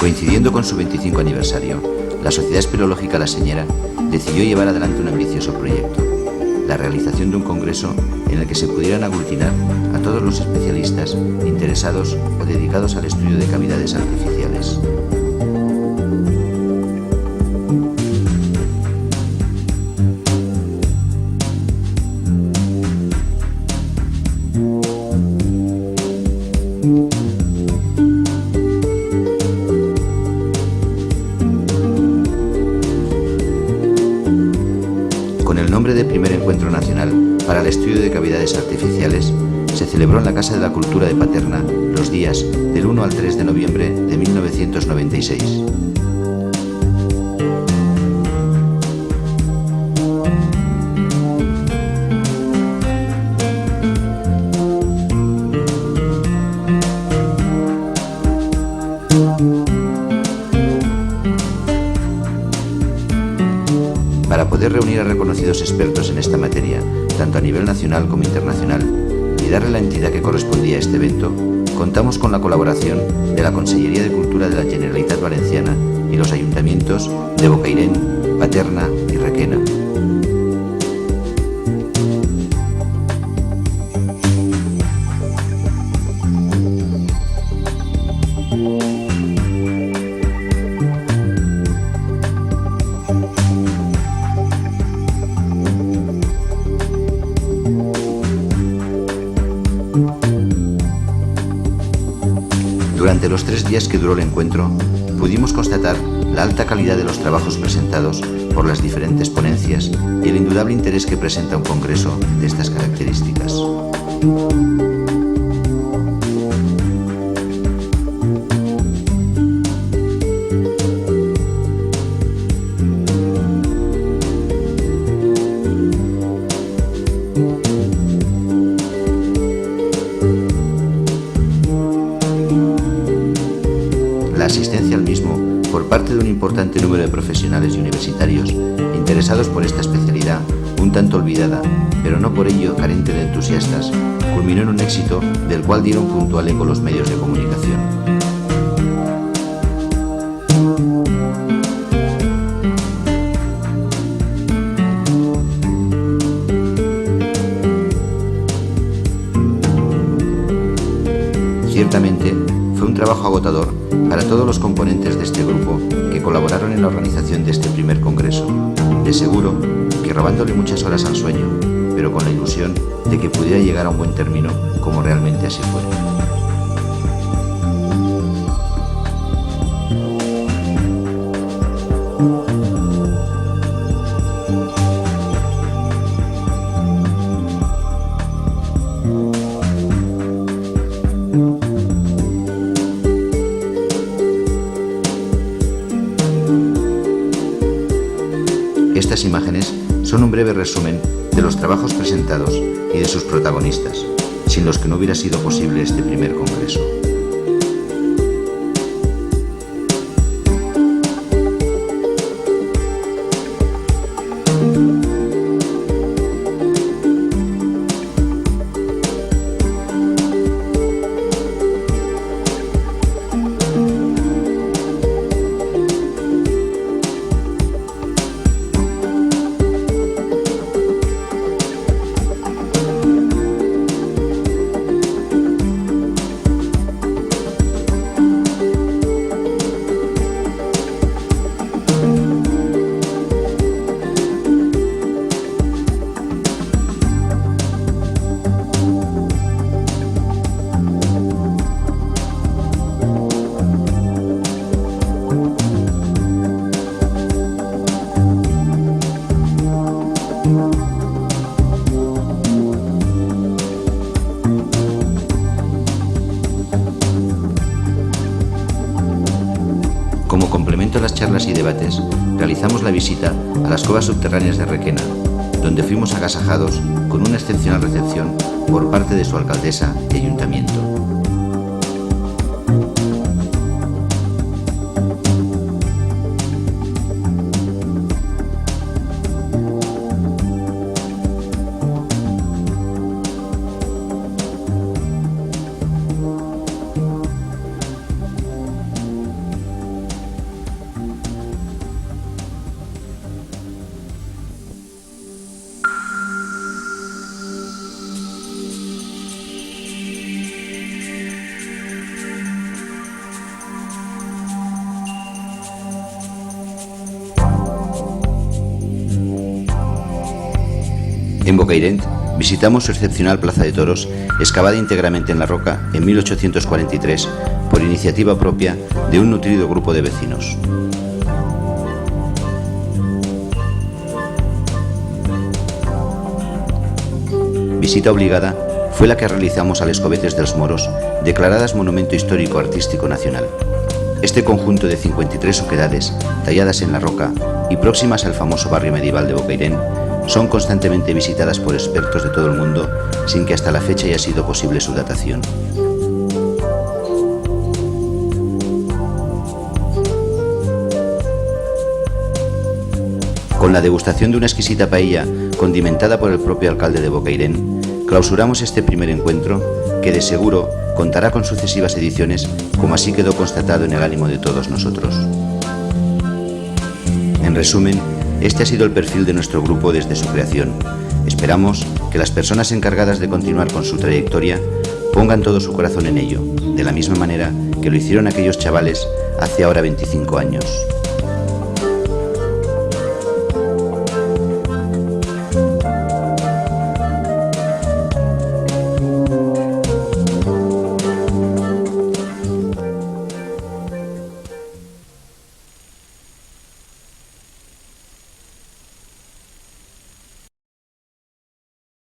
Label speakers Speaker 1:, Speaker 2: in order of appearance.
Speaker 1: Coincidiendo con su 25 aniversario, la Sociedad Espeleológica La Señera decidió llevar adelante un ambicioso proyecto: la realización de un congreso en el que se pudieran aglutinar a todos los especialistas interesados o dedicados al estudio de cavidades artificiales. Con el nombre de Primer Encuentro Nacional para el Estudio de Cavidades Artificiales, se celebró en la Casa de la Cultura de Paterna los días del 1 al 3 de noviembre de 1996. Para poder reunir a reconocidos expertos en esta materia, tanto a nivel nacional como internacional, y darle la entidad que correspondía a este evento, contamos con la colaboración de la Consellería de Cultura de la Generalitat Valenciana y los ayuntamientos de Bocairent, Paterna y Requena. Durante los 3 días que duró el encuentro, pudimos constatar la alta calidad de los trabajos presentados por las diferentes ponencias y el indudable interés que presenta un congreso de estas características. La asistencia al mismo por parte de un importante número de profesionales y universitarios interesados por esta especialidad, un tanto olvidada, pero no por ello carente de entusiastas, culminó en un éxito del cual dieron puntual eco los medios de comunicación. Ciertamente, fue un trabajo agotador para todos los componentes de este grupo que colaboraron en la organización de este primer congreso. De seguro que robándole muchas horas al sueño, pero con la ilusión de que pudiera llegar a un buen término, como realmente así fue. Estas imágenes son un breve resumen de los trabajos presentados y de sus protagonistas, sin los que no hubiera sido posible este primer congreso. Como complemento a las charlas y debates, realizamos la visita a las cuevas subterráneas de Requena, donde fuimos agasajados con una excepcional recepción por parte de su alcaldesa y ayuntamiento. En Bocairent visitamos su excepcional plaza de toros, excavada íntegramente en la roca en 1843 por iniciativa propia de un nutrido grupo de vecinos. Visita obligada fue la que realizamos a las Covetes dels Moros, declaradas Monumento Histórico Artístico Nacional. Este conjunto de 53 oquedades, talladas en la roca y próximas al famoso barrio medieval de Bocairent, son constantemente visitadas por expertos de todo el mundo, sin que hasta la fecha haya sido posible su datación. Con la degustación de una exquisita paella condimentada por el propio alcalde de Bocairent, clausuramos este primer encuentro, que de seguro contará con sucesivas ediciones, como así quedó constatado en el ánimo de todos nosotros. En resumen, este ha sido el perfil de nuestro grupo desde su creación. Esperamos que las personas encargadas de continuar con su trayectoria pongan todo su corazón en ello, de la misma manera que lo hicieron aquellos chavales hace ahora 25 años.